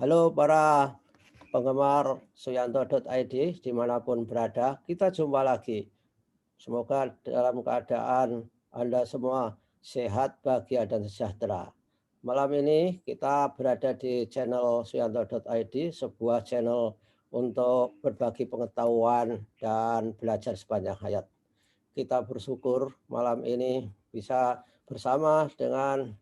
Halo para penggemar Suyanto.id dimanapun berada, kita jumpa lagi. Semoga dalam keadaan Anda semua sehat, bahagia, dan sejahtera. Malam ini kita berada di channel Suyanto.id, sebuah channel untuk berbagi pengetahuan dan belajar sepanjang hayat. Kita bersyukur malam ini bisa bersama dengan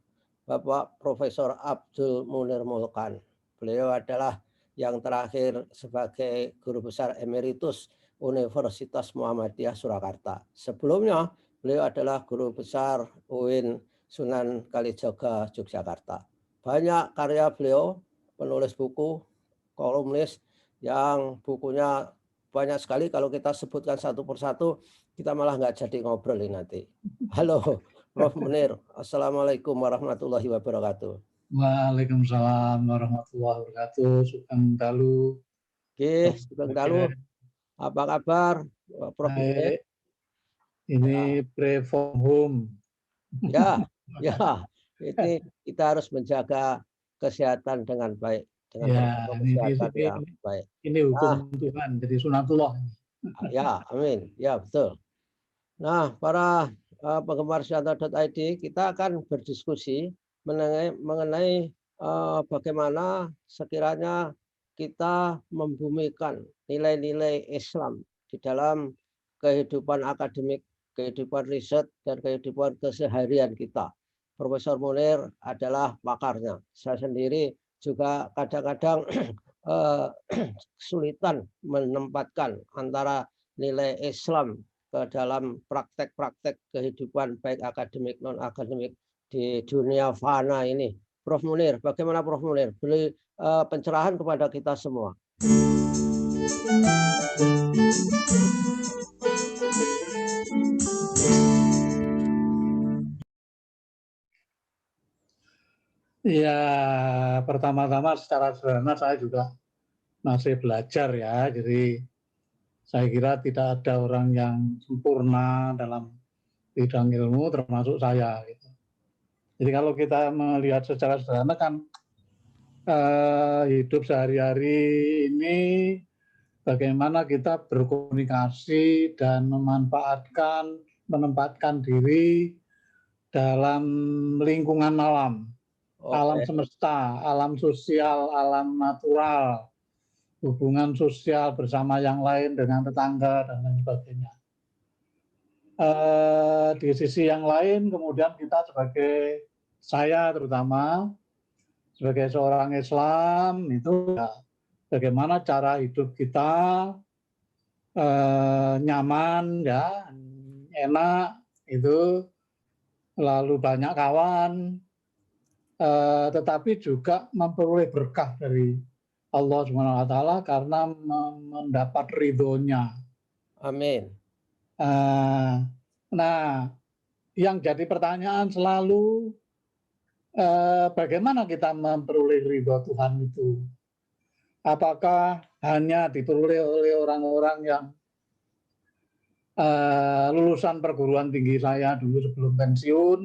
Bapak Profesor Abdul Munir Mulkan. Beliau adalah yang terakhir sebagai Guru Besar Emeritus Universitas Muhammadiyah Surakarta. Sebelumnya beliau adalah Guru Besar UIN Sunan Kalijaga Yogyakarta. Banyak karya beliau, penulis buku, kolumnis yang bukunya banyak sekali. Kalau kita sebutkan satu persatu, kita malah nggak jadi ngobrol ini nanti. Halo Prof. Munir, Assalamualaikum warahmatullahi wabarakatuh. Waalaikumsalam warahmatullahi wabarakatuh. Sugeng dalu. Oke, sugeng dalu. Apa kabar Prof. Munir? Ini pray from home. Ya, ini kita harus menjaga kesehatan dengan baik, dengan protokol kesehatan yang baik. Ini hukum Tuhan, jadi sunatullah. Ya, amin. Ya, betul. Nah, para penggemar Suyanto.id, kita akan berdiskusi mengenai bagaimana sekiranya kita membumikan nilai-nilai Islam di dalam kehidupan akademik, kehidupan riset, dan kehidupan keseharian kita. Profesor Munir adalah pakarnya. Saya sendiri juga kadang-kadang kesulitan menempatkan antara nilai Islam ke dalam praktek-praktek kehidupan baik akademik non-akademik di dunia fana ini. Prof. Munir, bagaimana Prof. Munir? Beri pencerahan kepada kita semua. Ya, pertama-tama secara sederhana saya juga masih belajar ya, jadi saya kira tidak ada orang yang sempurna dalam bidang ilmu termasuk saya. Gitu. Jadi kalau kita melihat secara sederhana kan hidup sehari-hari ini bagaimana kita berkomunikasi dan menempatkan diri dalam lingkungan alam, alam semesta, alam sosial, alam natural, hubungan sosial bersama yang lain dengan tetangga dan lain sebagainya. Di sisi yang lain kemudian kita sebagai saya terutama sebagai seorang Islam itu ya, bagaimana cara hidup kita nyaman ya, enak itu, lalu banyak kawan, tetapi juga memperoleh berkah dari Allah SWT karena mendapat ridhonya. Amin. Nah, yang jadi pertanyaan selalu bagaimana kita memperoleh ridho Tuhan itu? Apakah hanya diperoleh oleh orang-orang yang lulusan perguruan tinggi saya dulu sebelum pensiun,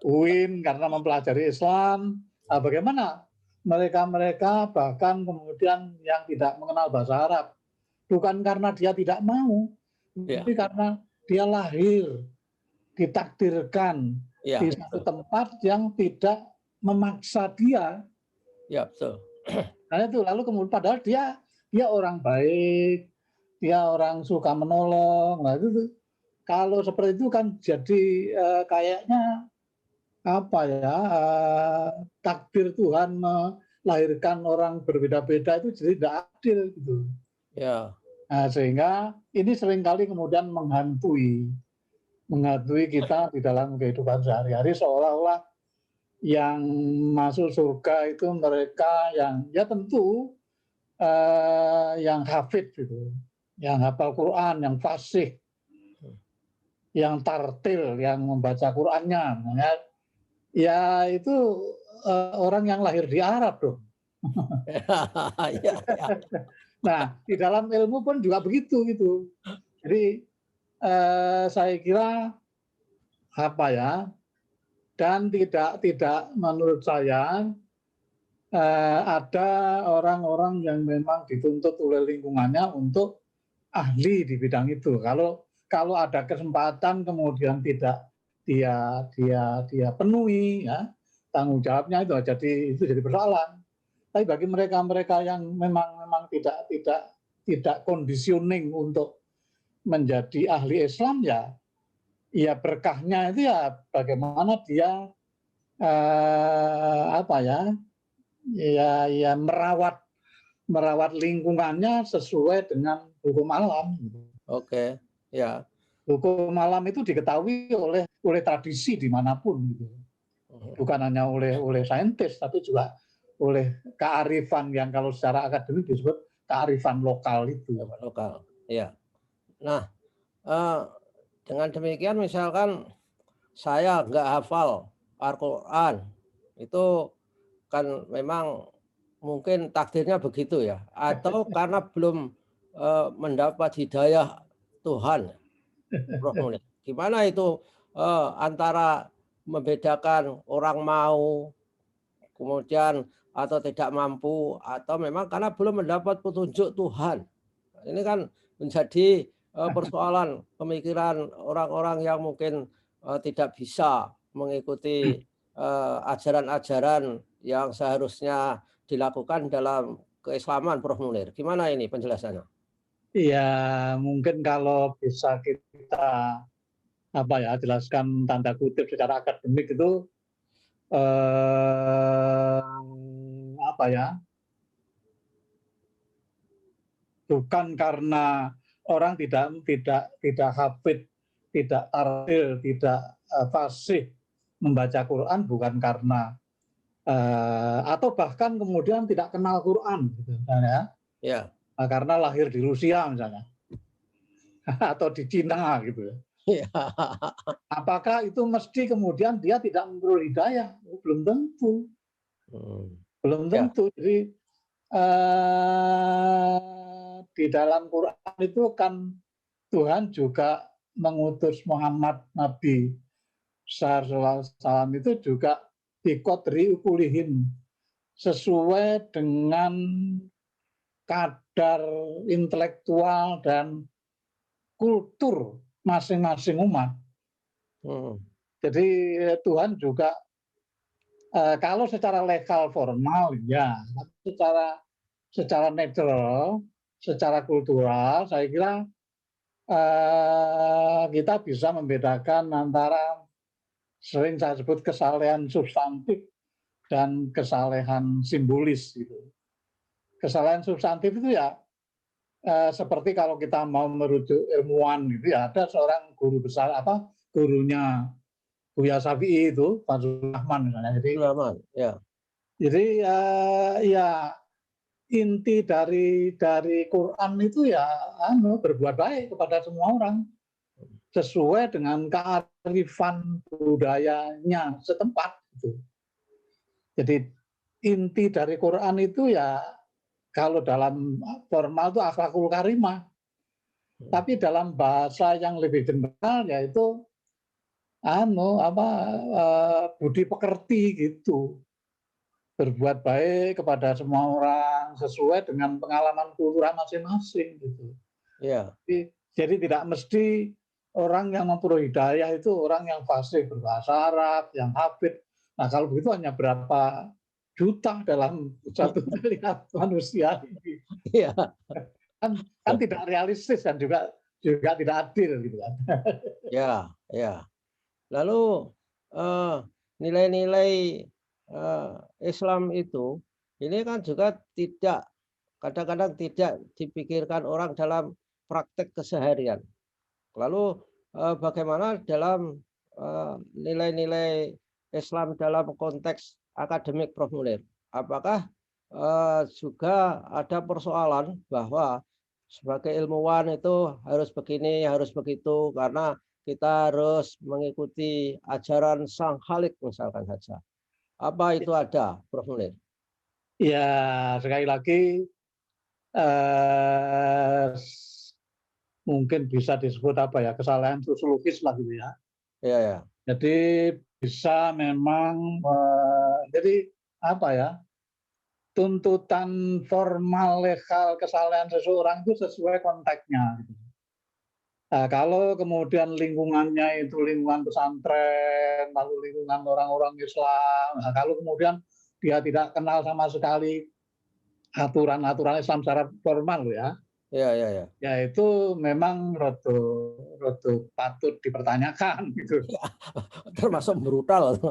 UIN karena mempelajari Islam, bagaimana mereka-mereka bahkan kemudian yang tidak mengenal bahasa Arab, bukan karena dia tidak mau, tapi karena dia lahir, ditakdirkan di satu tempat yang tidak memaksa dia. Ya, betul. Nah itu lalu kemudian padahal dia orang baik, dia orang suka menolong. Nah itu kalau seperti itu kan jadi kayaknya apa ya, takdir Tuhan melahirkan orang berbeda-beda itu jadi tidak adil gitu. Ya. Nah, sehingga ini seringkali kemudian menghantui kita di dalam kehidupan sehari-hari seolah-olah yang masuk surga itu mereka yang ya tentu yang hafid gitu, yang hafal Quran, yang fasih, yang tartil, yang membaca Qurannya. Ya itu orang yang lahir di Arab dong. Nah di dalam ilmu pun juga begitu gitu. Jadi saya kira apa ya, dan tidak menurut saya ada orang-orang yang memang dituntut oleh lingkungannya untuk ahli di bidang itu. Kalau ada kesempatan kemudian tidak dia penuhi, ya, tanggung jawabnya itu jadi persoalan. Tapi bagi mereka-mereka yang memang tidak conditioning untuk menjadi ahli Islam, ya berkahnya itu ya bagaimana dia ya merawat lingkungannya sesuai dengan hukum alam. Oke, ya. Hukum alam itu diketahui oleh tradisi dimanapun, gitu. Bukan hanya oleh saintis, tapi juga oleh kearifan yang kalau secara akademik disebut kearifan lokal itu. Lokal, ya. Nah, dengan demikian misalkan saya nggak hafal Al-Quran, itu kan memang mungkin takdirnya begitu ya, atau karena belum mendapat hidayah Tuhan, Prof. Munir. Gimana itu antara membedakan orang mau, kemudian atau tidak mampu, atau memang karena belum mendapat petunjuk Tuhan. Ini kan menjadi persoalan pemikiran orang-orang yang mungkin tidak bisa mengikuti ajaran-ajaran yang seharusnya dilakukan dalam keislaman, Prof. Munir. Gimana ini penjelasannya? Iya, mungkin kalau bisa kita jelaskan tanda kutip secara akademik itu bukan karena orang tidak hafid, tidak tartil, tidak fasih membaca Quran, bukan karena atau bahkan kemudian tidak kenal Quran, gitu, misalnya, Ya. Karena lahir di Rusia misalnya, atau di Cina, gitu. Ya. Apakah itu mesti kemudian dia tidak memperoleh hidayah? Belum tentu. Belum tentu. Ya. Jadi di dalam Quran itu kan Tuhan juga mengutus Muhammad Nabi Sallallahu Alaihi Wasallam itu juga biqadri ukulihim, sesuai dengan kadar intelektual dan kultur masing-masing umat. Jadi Tuhan juga kalau secara legal formal ya, secara natural, secara kultural, saya kira kita bisa membedakan antara sering saya sebut kesalehan substantif dan kesalehan simbolis, gitu. Kesalehan substantif itu ya seperti kalau kita mau merujuk ilmuwan, gitu ya, ada seorang guru besar gurunya Buya Syafi'i itu, Fazlur Rahman misalnya. Jadi ya inti dari Quran itu ya berbuat baik kepada semua orang sesuai dengan kearifan budayanya setempat, gitu. Jadi inti dari Quran itu ya kalau dalam formal itu akhlakul karimah, tapi dalam bahasa yang lebih general yaitu budi pekerti, gitu. Berbuat baik kepada semua orang sesuai dengan pengalaman kultural masing-masing, gitu. Ya. Jadi tidak mesti orang yang memperoleh hidayah itu orang yang fasih berbahasa Arab, yang hafid. Nah, kalau begitu hanya berapa juta dalam satu melihat manusia ini. Iya. Kan tidak realistis dan juga tidak adil, gitu kan. Ya. Lalu nilai-nilai Islam itu ini kan juga kadang-kadang tidak dipikirkan orang dalam praktek keseharian. Lalu bagaimana dalam nilai-nilai Islam dalam konteks akademik, Prof. Munir? Apakah juga ada persoalan bahwa sebagai ilmuwan itu harus begini, harus begitu, karena kita harus mengikuti ajaran Sang Khalik misalkan saja. Apa itu ada, Prof. Munir? Ya, sekali lagi mungkin bisa disebut kesalahan sosiologis lah, gitu ya. Iya. Jadi bisa memang jadi tuntutan formal legal kesalahan seseorang itu sesuai konteksnya. Gitu. Nah, kalau kemudian lingkungannya itu lingkungan pesantren, lalu lingkungan orang-orang Islam, nah, kalau kemudian dia tidak kenal sama sekali aturan-aturan Islam secara formal ya, Ya. ya itu memang rodo patut dipertanyakan gitu. Ya, termasuk brutal.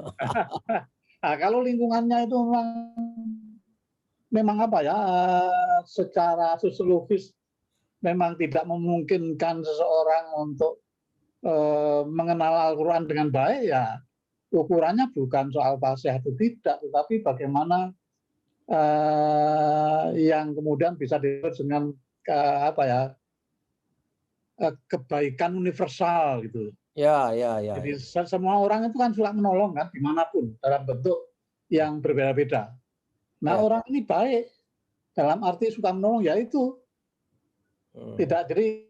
Nah, kalau lingkungannya itu memang apa ya, secara sosiologis memang tidak memungkinkan seseorang untuk mengenal Al-Quran dengan baik, ya ukurannya bukan soal fasih atau tidak, tetapi bagaimana yang kemudian bisa disebut dengan apa ya, kebaikan universal gitu. Ya. Jadi semua orang itu kan suka menolong kan dimanapun dalam bentuk yang berbeda-beda. Nah Ya. orang ini baik dalam arti suka menolong, ya itu tidak, jadi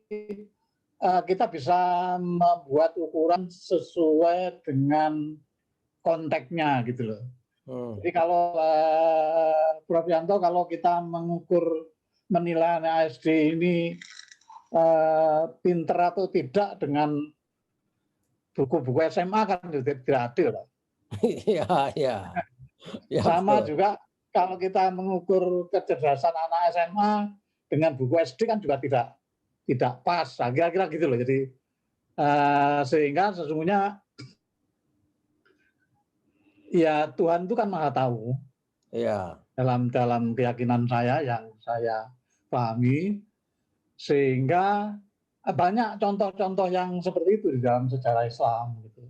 kita bisa membuat ukuran sesuai dengan konteksnya gitu loh. Jadi kalau Prof. Yanto, kalau kita mengukur menilai ASD ini pinter atau tidak dengan buku-buku SMA kan tidak adil. Ya. Ya, Sama betul. juga kalau kita mengukur kecerdasan anak SMA dengan buku SD kan juga tidak pas, kira-kira gitu loh. Jadi sehingga sesungguhnya ya Tuhan itu kan maha tahu. Ya. Dalam keyakinan saya yang saya pahami, sehingga banyak contoh-contoh yang seperti itu di dalam sejarah Islam gitu.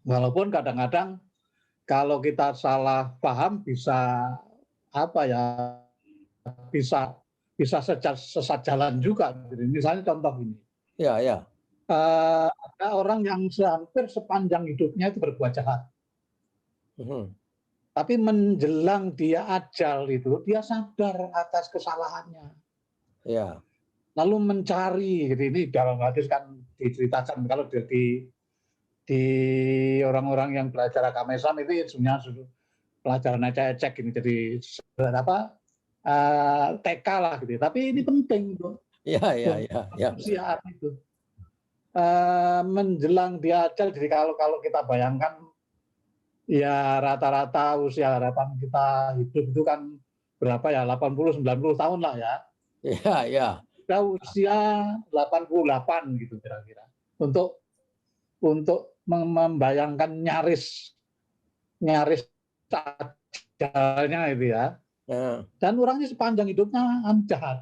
Walaupun kadang-kadang kalau kita salah paham bisa apa ya, bisa sesat jalan juga. Jadi misalnya contoh ini, Ya. ada orang yang hampir sepanjang hidupnya itu berbuat jahat. Tapi menjelang dia ajal itu, dia sadar atas kesalahannya. Ya. Lalu mencari, jadi ini dalam hadis kan diceritakan kalau di orang-orang yang belajar agama Islam itu sebenarnya pelajaran ecek ini, jadi apa TK lah gitu. Tapi ini penting untuk Ya. kemanusiaan itu. Menjelang dia ajal, jadi kalau kita bayangkan ya rata-rata usia harapan kita hidup itu kan berapa ya, 80-90 tahun lah ya. Ya. Kita usia 88 gitu kira-kira. Untuk membayangkan nyaris ajalnya itu ya. Dan orangnya sepanjang hidupnya jahat.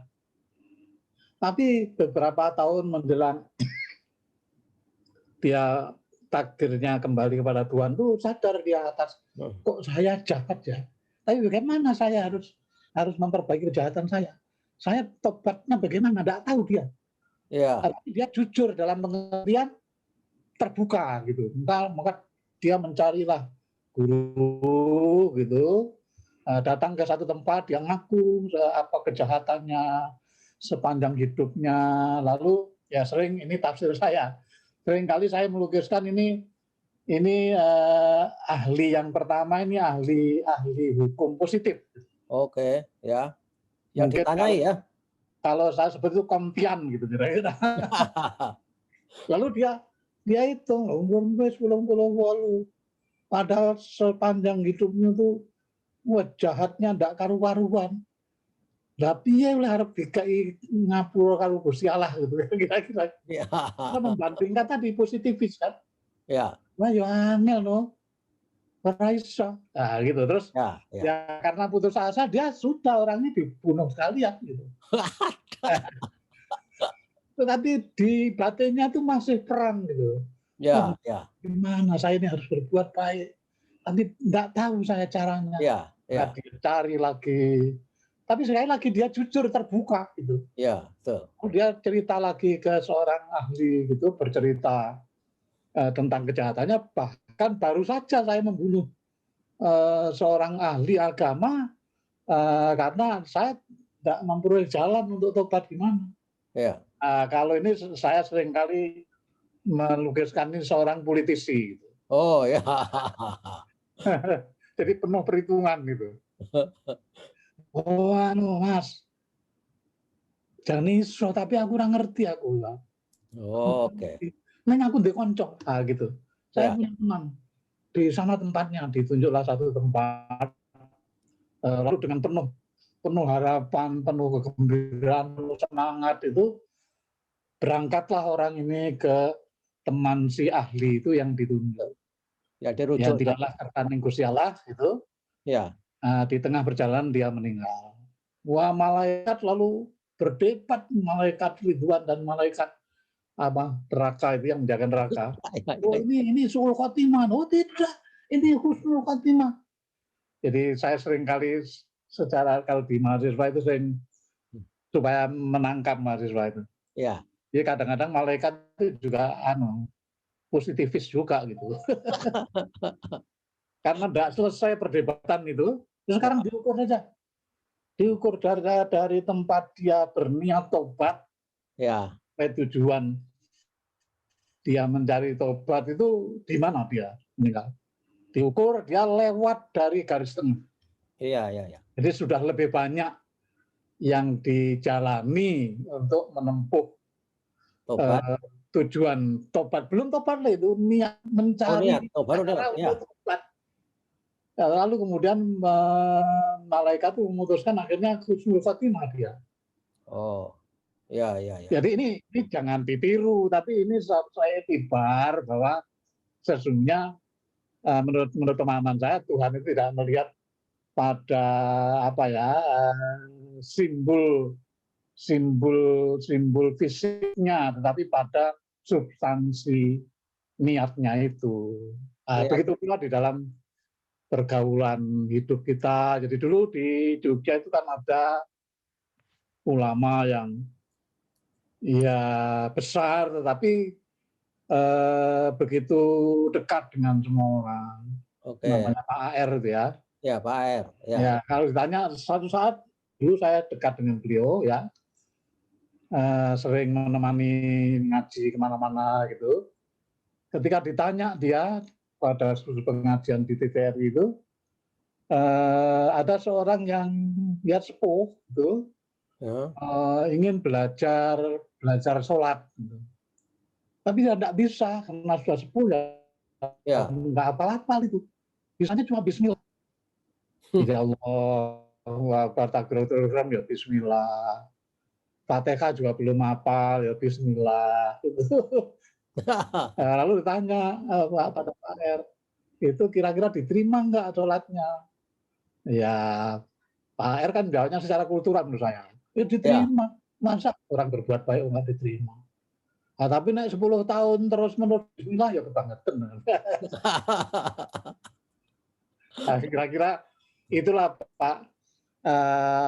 Tapi beberapa tahun menjelang dia takdirnya kembali kepada Tuhan tuh sadar dia atas, kok saya jahat ya. Tapi bagaimana saya harus memperbaiki kejahatan saya. Saya tobatnya bagaimana, tidak tahu dia. Ya. Tapi dia jujur dalam pengertian terbuka gitu. Maka dia mencarilah guru gitu, datang ke satu tempat, dia ngaku apa kejahatannya sepanjang hidupnya. Lalu ya sering, ini tafsir saya, sering kali saya melukiskan ini ahli yang pertama ini ahli hukum positif. Oke, ya. Yang Mungkin ditanyai ya. kalau saya sebut itu kompian gitu kira-kira. Lalu dia hitung umur 10 padahal sepanjang hidupnya tuh jahatnya ndak karu-karuan. Lah piye oleh arep dikai ngapura karo Gusti Allah gitu kira-kira. Ya. Kita membandingkan tadi positivis kan. Ya. Wah yo angel no. Ora iso. Nah gitu terus ya karena putus asa dia sudah orangnya dibunuh sekalian gitu. Tetapi di batinnya tuh masih perang gitu. Ya. Gimana saya ini harus berbuat baik. Tapi nggak tahu saya caranya. Ya. Nah, dicari lagi. Tapi sekali lagi dia jujur terbuka gitu. Ya, betul. Dia cerita lagi ke seorang ahli gitu, bercerita tentang kejahatannya. Bahkan baru saja saya membunuh seorang ahli agama karena saya tidak memperoleh jalan untuk tobat gimana. Ya. Kalau ini saya seringkali melukiskan ini seorang politisi. Gitu. Oh ya. Jadi penuh perhitungan gitu. Oh, anu Mas, jan iso tapi aku ora ngerti aku lah. Oh, oke. Neng aku ndek kanca, gitu. Saya Ya, punya teman di sana tempatnya, ditunjuklah satu tempat, lalu dengan penuh penuh harapan, penuh kegembiraan, penuh semangat itu berangkatlah orang ini ke teman si ahli itu yang ditunjuk. ya Ya dirujuk tadi. tidaklah karena Gusti Allah itu, Ya, di tengah perjalanan dia meninggal. Wah, malaikat lalu berdebat, malaikat Ridwan dan malaikat apa neraka itu yang menjaga neraka. Oh, ini suul khotimah. Oh tidak, ini husnul khotimah. Jadi saya sering kali secara kalau di mahasiswa itu sering supaya menangkap mahasiswa itu. ya, Jadi kadang-kadang malaikat itu juga positivis juga gitu. Karena tidak selesai perdebatan itu, sekarang ya, diukur saja. Diukur dari tempat dia berniat tobat ya. sampai tujuan dia mencari tobat itu di mana dia meninggal. Diukur dia lewat dari garis tengah. Iya, iya, iya. Jadi sudah lebih banyak yang dijalani untuk menempuh Tobat. tujuan tobat. Belum tobat lah itu niat Oh, niat. mencari Oh, baru niat. cara Ya. untuk tobat. Lalu kemudian malaikat itu memutuskan akhirnya husnul khotimah dia. Oh, ya, ya, ya. Jadi ini jangan ditiru, tapi ini saya tibar bahwa sesungguhnya menurut pemahaman saya Tuhan itu tidak melihat pada apa ya simbol fisiknya, tetapi pada substansi niatnya itu. Niat. Begitu pula di dalam pergaulan hidup kita. Jadi dulu di Jogja itu kan ada ulama yang ya besar, tetapi begitu dekat dengan semua orang. Oke. Namanya Pak AR itu ya. Ya, Pak R. Ya. Ya kalau ditanya suatu saat dulu saya dekat dengan beliau ya, sering menemani ngaji kemana-mana gitu. Ketika ditanya dia pada pengajian di TVRI itu, ada seorang yang dia sepuh gitu, Ya. ingin belajar sholat. Gitu. Tapi dia tidak bisa karena sudah sepuh ya Ya. nggak apa-apa itu. Bisanya cuma Bismillah. Jadi Allahu Akbar takbiratul ihram ya Bismillah. Fatihah juga belum hafal ya Bismillah. Lalu ditanya pada Pak R, itu kira-kira diterima nggak sholatnya? Ya Pak R kan jawabnya secara kultural menurut saya. Ya Ya. diterima. Masa orang berbuat baik nggak diterima? Nah, tapi naik 10 tahun terus menurut Bismillah ya kebangetan. Nah, kira-kira itulah Pak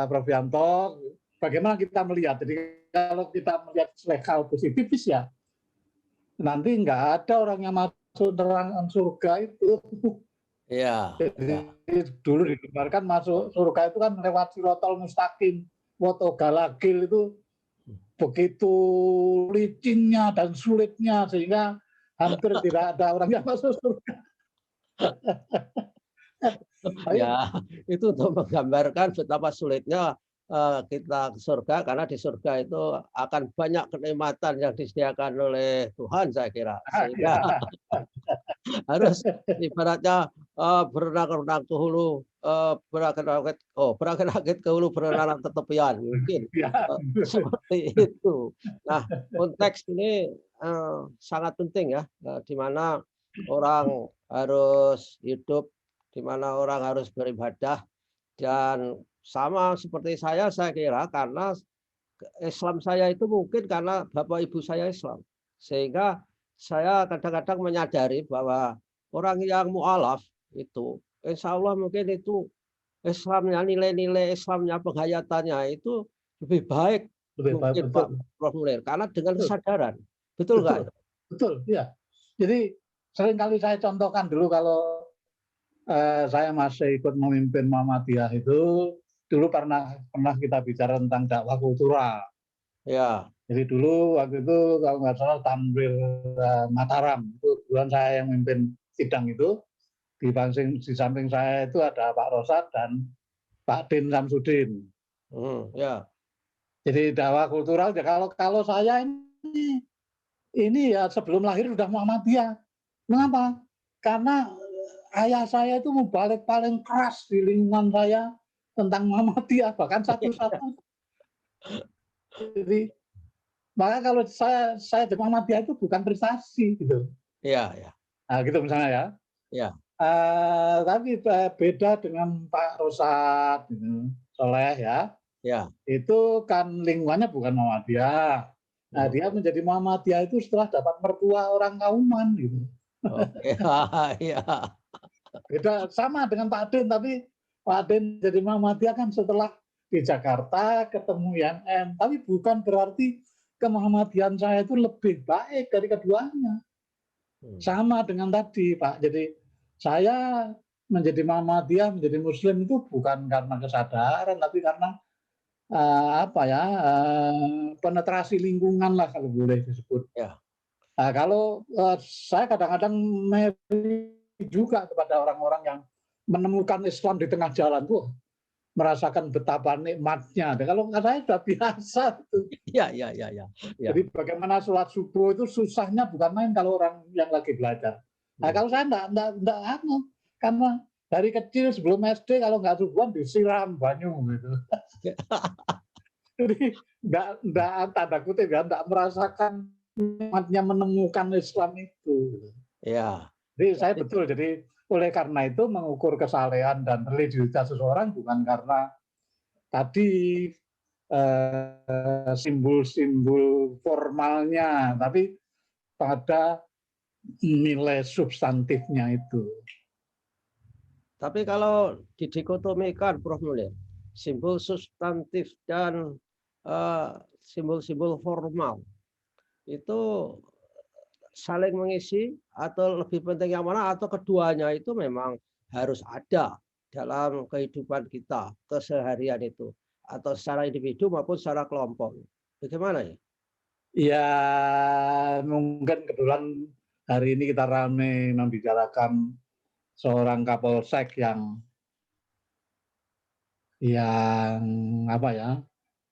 Prof. Yanto, bagaimana kita melihat. Jadi kalau kita melihat hal positifis ya, nanti nggak ada orang yang masuk nerangan surga itu. Ya. Ya. Jadi dulu digambarkan masuk surga itu kan lewat Sirotol Mustaqim, Woto Galagil itu begitu licinnya dan sulitnya sehingga hampir tidak ada orang yang masuk surga. Ya, itu untuk menggambarkan betapa sulitnya kita ke surga, karena di surga itu akan banyak kenikmatan yang disediakan oleh Tuhan, saya kira. Sehingga Ya, harus ibaratnya berenang-renang ke hulu, berakit-rakit ke hulu, berenang ke tepian, mungkin ya. seperti itu. Nah, konteks ini sangat penting ya, di mana orang harus hidup, di mana orang harus beribadah, dan sama seperti saya kira karena Islam saya itu mungkin karena bapak ibu saya Islam. Sehingga saya kadang-kadang menyadari bahwa orang yang mu'alaf itu, insya Allah mungkin itu Islamnya, nilai-nilai Islamnya, penghayatannya itu lebih baik Lebih baik, mungkin Pak betul. Prof. Munir. Karena dengan Betul, kesadaran. Betul betul, nggak? betul, ya. Jadi seringkali saya contohkan dulu kalau saya masih ikut memimpin Muhammadiyah itu, dulu pernah kita bicara tentang dakwah kultural. Ya, Jadi dulu waktu itu kalau nggak salah Tanwir Mataram, itu bulan saya yang memimpin sidang itu, Di samping saya itu ada Pak Rosad dan Pak Din Samsudin. Ya. Jadi dakwah kultural ya kalau saya ini ya sebelum lahir sudah Muhammadiyah. Mengapa? Karena ayah saya itu mubalik paling keras di lingkungan saya tentang Muhammadiyah, bahkan satu-satu. Jadi maka kalau saya di Muhammadiyah itu bukan prestasi gitu. Iya, ya. Nah, gitu misalnya ya. Ya. Tapi beda dengan Pak Rosad, gitu, Soleh ya. Ya. Itu kan lingkungannya bukan Muhammadiyah. Nah, dia menjadi Muhammadiyah itu setelah dapat mertua orang Kauman gitu. Oke. Iya. Beda sama dengan Pak Din, tapi Pak Din jadi Muhammadiyah kan setelah di Jakarta ketemu YNM. Tapi bukan berarti kemuhammadiyahan saya itu lebih baik dari keduanya. Sama dengan tadi, Pak. Jadi saya menjadi Muhammadiyah, menjadi Muslim itu bukan karena kesadaran, tapi karena penetrasi lingkungan lah kalau boleh disebut. Ya. Nah, kalau saya kadang-kadang juga kepada orang-orang yang menemukan Islam di tengah jalan tuh, merasakan betapa nikmatnya. Dan kalau saya sudah biasa tuh. Ya. Jadi bagaimana sholat subuh itu susahnya bukan main kalau orang yang lagi belajar. Nah, kalau saya enggak karena dari kecil sebelum SD kalau nggak subuhan disiram banyu gitu. Jadi enggak tanda kutip ya, enggak merasakan nikmatnya menemukan Islam itu. Ya. Jadi saya betul. Jadi oleh karena itu mengukur kesalehan dan religiusitas seseorang bukan karena tadi simbol-simbol formalnya, tapi pada nilai substantifnya itu. Tapi kalau didikotomikan, Prof. Mulya, simbol substantif dan simbol-simbol formal itu saling mengisi atau lebih penting yang mana, atau keduanya itu memang harus ada dalam kehidupan kita keseharian itu, atau secara individu maupun secara kelompok. Bagaimana ya? Ya mungkin kebetulan hari ini kita ramai membicarakan seorang Kapolsek yang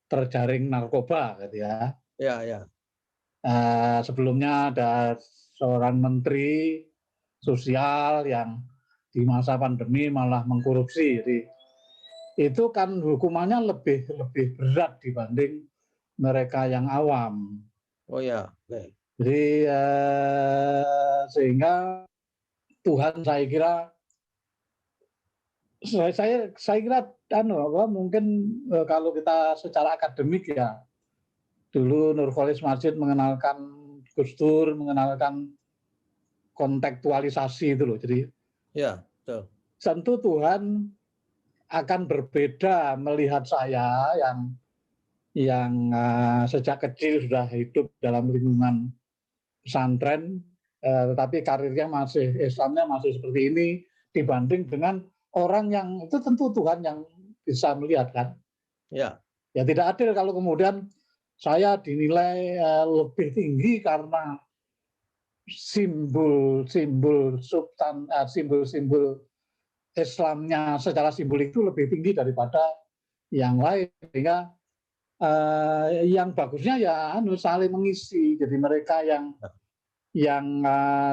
terjaring narkoba gitu ya. Ya. Sebelumnya ada seorang menteri sosial yang di masa pandemi malah mengkorupsi. Jadi itu kan hukumannya lebih berat dibanding mereka yang awam. Oh ya. Okay. Jadi sehingga Tuhan saya kira mungkin kalau kita secara akademik ya, dulu Nurholis Majid mengenalkan Gus Dur, mengenalkan kontekstualisasi itu loh. Jadi ya, betul. Tentu Tuhan akan berbeda melihat saya yang sejak kecil sudah hidup dalam lingkungan pesantren, tetapi karirnya Islamnya masih seperti ini, dibanding dengan orang yang itu tentu Tuhan yang bisa melihat kan. Ya. Ya tidak adil kalau kemudian saya dinilai lebih tinggi karena simbol-simbol Islamnya secara simbolik itu lebih tinggi daripada yang lain, sehingga yang bagusnya ya saling mengisi. Jadi mereka yang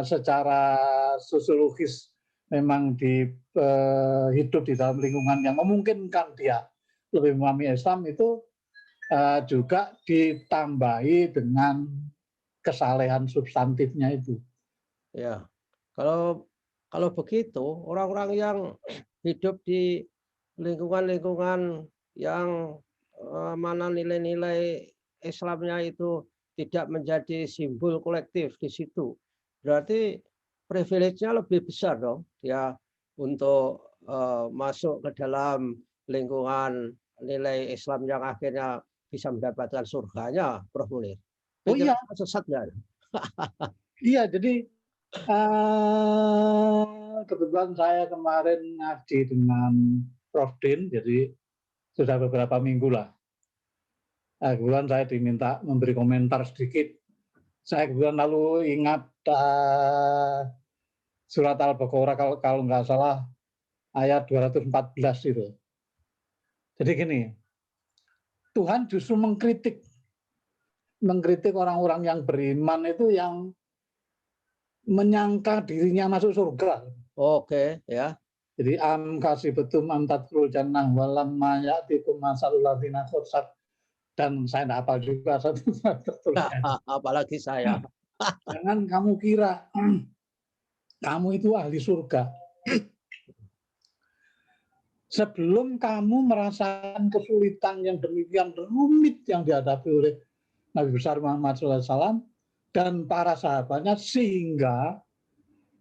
secara sosiologis memang hidup di dalam lingkungan yang memungkinkan dia lebih memahami Islam itu juga ditambahi dengan kesalehan substantifnya itu. Ya, kalau begitu orang-orang yang hidup di lingkungan-lingkungan yang mana nilai-nilai Islamnya itu tidak menjadi simbol kolektif di situ, berarti privilege-nya lebih besar dong ya untuk masuk ke dalam lingkungan nilai Islam yang akhirnya bisa mendapatkan surganya, Prof. Munir. Oh iya, sesat nggak? Iya, jadi kebetulan saya kemarin ngaji dengan Prof. Din, jadi sudah beberapa minggu lah. Kebetulan saya diminta memberi komentar sedikit. Saya kebetulan lalu ingat surat Al-Baqarah kalau nggak salah ayat 214 itu. Jadi gini, Tuhan justru mengkritik orang-orang yang beriman itu yang menyangka dirinya masuk surga. Oke, ya. Jadi kasibatum am tadkhulul jannah walamma ya'tikum masalul ladzina kharsat, dan saya tidak hafal juga satu Apalagi saya. Jangan kamu kira kamu itu ahli surga sebelum kamu merasakan kesulitan yang demikian rumit yang dihadapi oleh Nabi besar Muhammad SAW dan para sahabatnya, sehingga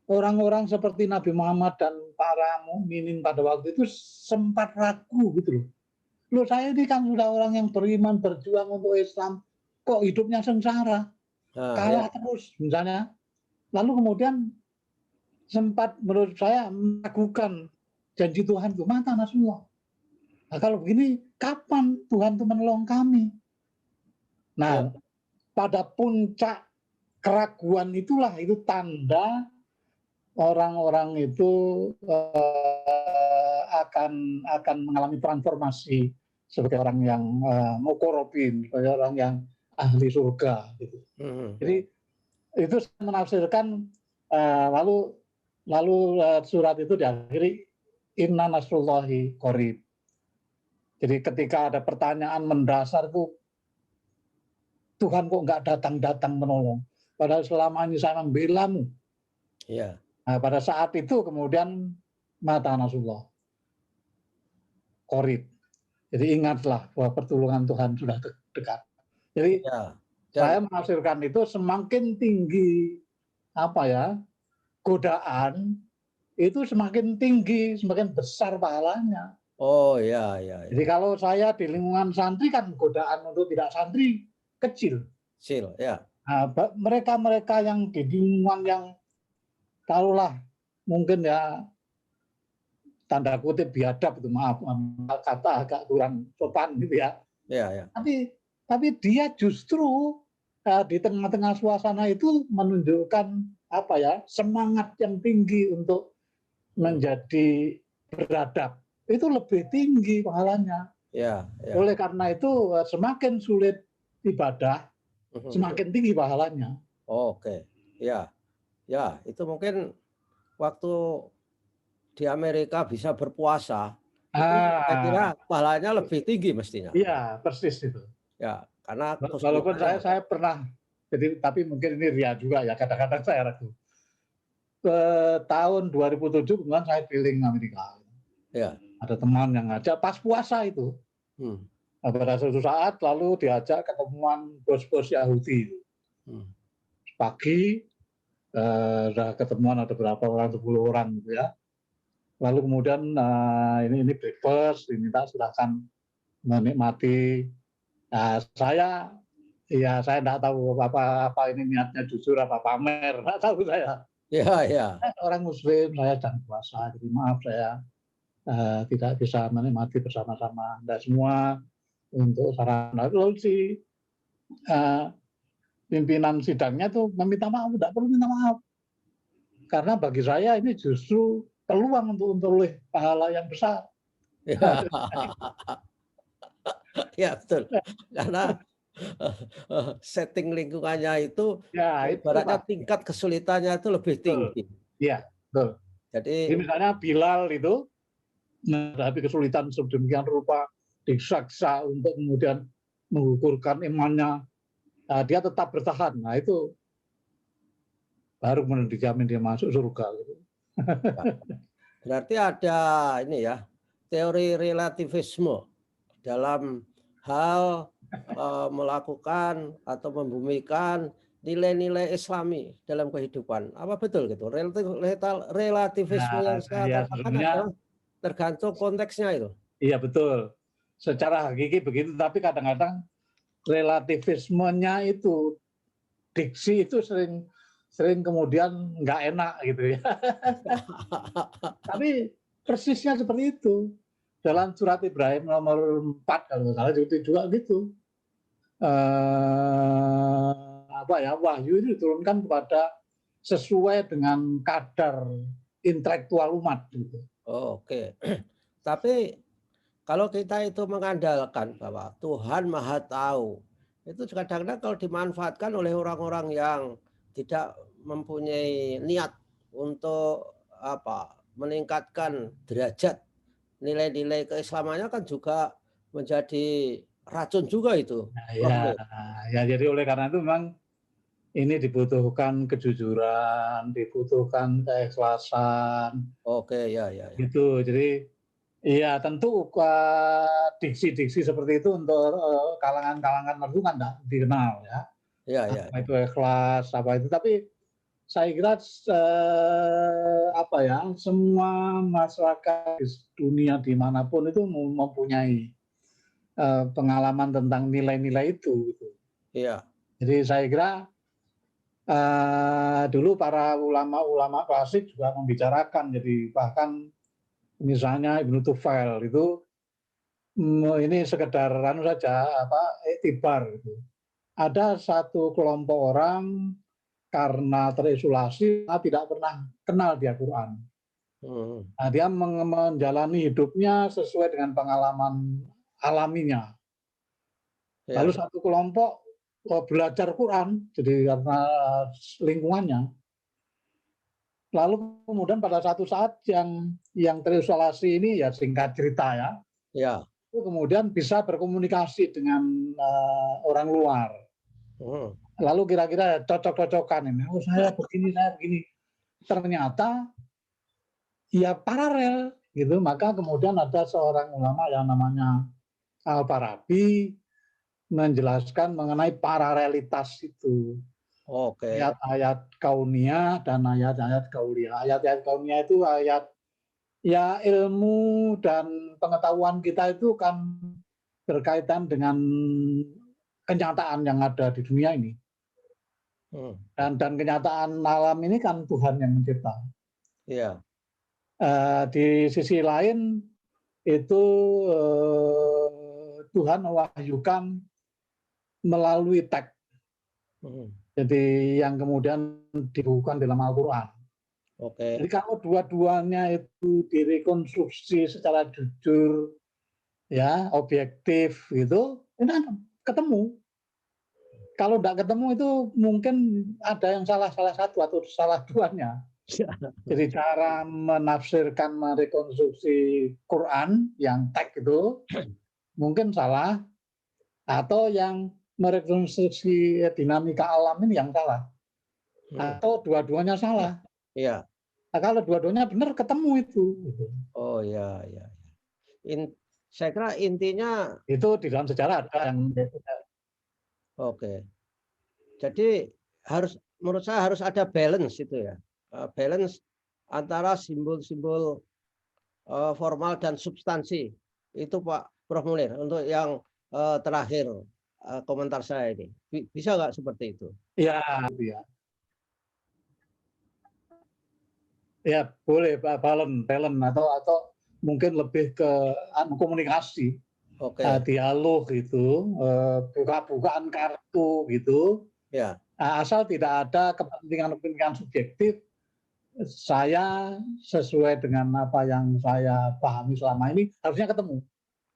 orang-orang seperti Nabi Muhammad dan para mukminin pada waktu itu sempat ragu gitu loh. Loh, saya ini kan sudah orang yang beriman, berjuang untuk Islam, kok hidupnya sengsara, kalah terus misalnya. Lalu kemudian sempat menurut saya meragukan janji Tuhan itu, mana Rasulullah. Nah, kalau begini, kapan Tuhan itu menolong kami? Nah, pada puncak keraguan itulah itu tanda orang-orang itu akan mengalami transformasi sebagai orang yang muqarrabin, sebagai orang yang ahli surga. Gitu. Jadi itu menafsirkan lalu surat itu diakhiri inna nasrullahi qarib. Jadi ketika ada pertanyaan mendasar itu, Tuhan kok nggak datang-datang menolong, padahal selama ini saya membelamu. Ya. Nah, pada saat itu kemudian mata nasrullah qarib. Jadi ingatlah bahwa pertolongan Tuhan sudah dekat. Jadi saya menafsirkan itu semakin tinggi godaan itu semakin tinggi, semakin besar pahalanya. Oh ya. Jadi kalau saya di lingkungan santri kan godaan untuk tidak santri kecil. Kecil, ya. Nah, mereka yang di lingkungan yang taruhlah mungkin ya tanda kutip biadab itu, maaf kata agak kurang sopan gitu ya. Ya. Tapi dia justru di tengah-tengah suasana itu menunjukkan semangat yang tinggi untuk menjadi beradab. Itu lebih tinggi pahalanya. Ya. Oleh karena itu semakin sulit ibadah, semakin tinggi pahalanya. Oke. Ya, itu mungkin waktu di Amerika bisa berpuasa, itu saya kira pahalanya lebih tinggi mestinya. Iya, persis itu. Ya, karena walaupun saya pernah, tapi mungkin ini ria juga ya, kadang-kadang saya ragu. Tahun 2007 kemudian saya keliling Amerika. Ya. Ada teman yang ngajak pas puasa itu. Pada suatu saat lalu diajak ketemuan bos-bos Yahudi. Pagi sudah ketemuan ada berapa orang, 10 orang gitu ya. Lalu kemudian ini breakfast, diminta silakan menikmati. Saya tidak tahu apa ini niatnya jujur apa pamer, nggak tahu saya. Ya. Orang Muslim, saya sedang puasa, jadi maaf saya tidak bisa menikmati bersama-sama Anda semua untuk sarana. Lalu si pimpinan sidangnya tuh meminta maaf, tidak perlu minta maaf, karena bagi saya ini justru peluang untuk memperoleh pahala yang besar. Ya betul, karena setting lingkungannya itu ibaratnya tingkat kesulitannya itu lebih tinggi. Iya, betul. Jadi misalnya Bilal itu menghadapi kesulitan sedemikian rupa, disiksa untuk kemudian mengukurkan imannya, dia tetap bertahan. Nah itu baru kemudian dijamin dia masuk surga. Gitu. Berarti ada ini ya, teori relativisme dalam hal melakukan atau membumikan nilai-nilai Islami dalam kehidupan. Apa betul gitu? Relativisme yang saya katakan adalah tergantung konteksnya itu. Iya betul. Secara hakiki begitu, tapi kadang-kadang relativismenya itu diksi itu sering kemudian nggak enak gitu ya. Tapi persisnya seperti itu. Dalam surat Ibrahim nomor 4 kalau nggak salah juga gitu. Wahyu itu diturunkan kepada sesuai dengan kadar intelektual umat gitu. Oke. Tapi kalau kita itu mengandalkan bahwa Tuhan Maha Tahu, itu kadang-kadang kalau dimanfaatkan oleh orang-orang yang tidak mempunyai niat untuk apa, meningkatkan derajat nilai-nilai keislamannya kan juga menjadi racun juga itu, Nah, Prof. ya, Nih. ya jadi oleh karena itu memang ini dibutuhkan kejujuran, dibutuhkan keikhlasan, Oke, ya, ya, ya. gitu. Jadi iya tentu diksi-diksi seperti itu untuk kalangan-kalangan tertentu kan enggak dikenal ya. Ya, ya, Apa itu ikhlas, apa itu. Tapi saya kira apa ya, semua masyarakat di dunia dimanapun itu mempunyai pengalaman tentang nilai-nilai itu. Gitu. iya. Jadi saya kira dulu para ulama-ulama klasik juga membicarakan. Jadi bahkan misalnya Ibnu Tufail itu ini sekedar saja apa iktibar gitu. Ada satu kelompok orang karena terisolasi tidak pernah kenal dia Quran. Mhm. Nah, dia menjalani hidupnya sesuai dengan pengalaman alaminya. Lalu Ya, satu kelompok belajar Quran, jadi karena lingkungannya. Lalu kemudian pada satu saat yang terisolasi ini ya singkat cerita ya, ya. itu kemudian bisa berkomunikasi dengan orang luar. Mhm. Lalu kira-kira cocok-cocokan ini, oh saya begini. Ternyata ya paralel gitu. Maka kemudian ada seorang ulama yang namanya Al-Farabi menjelaskan mengenai paralelitas itu. Oke. Ayat-ayat kauniyah dan ayat-ayat kauliyah. Ayat-ayat kauniyah itu ayat ya ilmu dan pengetahuan kita itu kan berkaitan dengan kenyataan yang ada di dunia ini. Mhm. Dan kenyataan alam ini kan Tuhan yang mencipta. Iya. Di sisi lain itu Tuhan mewahyukan melalui teks. Mhm. Jadi yang kemudian dibukukan dalam Al-Quran. Jadi Oke. kalau dua-duanya itu direkonstruksi secara jujur, ya objektif gitu, ini kan ketemu. Kalau tidak ketemu itu mungkin ada yang salah satu atau salah duanya. Jadi cara menafsirkan, merekonstruksi Quran yang teks itu mungkin salah, atau yang merekonstruksi dinamika alam ini yang salah, Mhm. atau dua-duanya salah. Iya. Nah, kalau dua-duanya benar ketemu itu. Gitu. Oh, ya, ya. Saya kira intinya Itu di dalam sejarah ada yang oke. Jadi menurut saya harus ada balance itu ya. Balance antara simbol-simbol formal dan substansi. Itu Pak Prof. Munir untuk yang terakhir komentar saya ini. Bisa nggak seperti itu? ya, ya, ya boleh balance atau mungkin lebih ke komunikasi, Oke. dialog gitu, buka-bukaan kartu gitu. Ya. Asal tidak ada kepentingan subjektif, saya sesuai dengan apa yang saya pahami selama ini harusnya ketemu.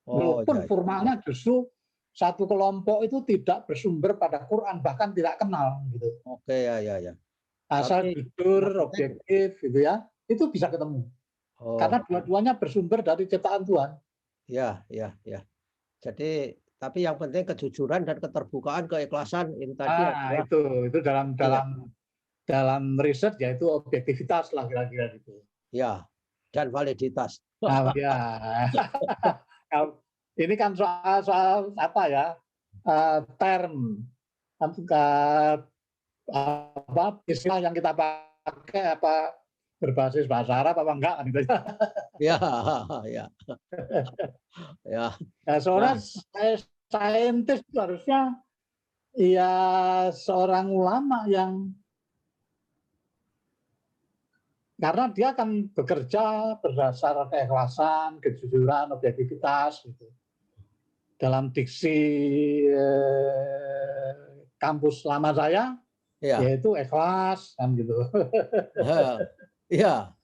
Oh, Walaupun ya, ya. formalnya justru satu kelompok itu tidak bersumber pada Quran, bahkan tidak kenal gitu. Oke, ya, ya, ya. Asal Tapi jujur, yang penting objektif gitu ya, itu bisa ketemu. oh, Karena dua-duanya bersumber dari ciptaan Tuhan. ya, ya, ya. Jadi tapi yang penting kejujuran dan keterbukaan, keikhlasan ini tadi adalah Itu dalam iya, dalam dalam riset yaitu objektivitas lah kira-kira gitu. ya, dan validitas. Nah, ya. Ini kan soal apa ya? Term apa istilah yang kita pakai apa berbasis bahasa Arab apa enggak kan gitu. Ya, ya, ya. Nah, Nah, soalnya saintis itu harusnya ya seorang ulama yang karena dia akan bekerja berdasar keikhlasan, kejujuran, objektivitas gitu. Dalam diksi kampus lama saya Iya. yaitu ikhlas kan gitu. Iya.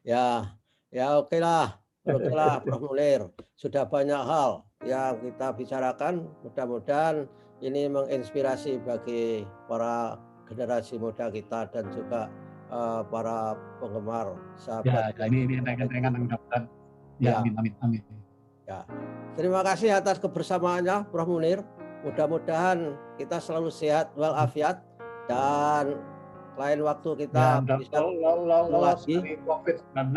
Ya, ya okelah Prof. Munir. Sudah banyak hal yang kita bicarakan. Mudah-mudahan ini menginspirasi bagi para generasi muda kita dan juga para penggemar sahabat. Ya, ini ringan-ringan mudah-mudahan. Ya, Ya, amin, amin, amin. ya. Terima kasih atas kebersamaannya, Prof. Munir. Mudah-mudahan kita selalu sehat walafiat dan lain waktu kita Dan bisa ketemu lolos lagi. dari COVID-19.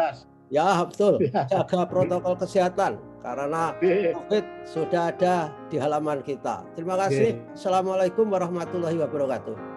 Ya, betul. Ya. Jaga protokol kesehatan karena Oke. COVID sudah ada di halaman kita. Terima kasih. Oke. Assalamualaikum warahmatullahi wabarakatuh.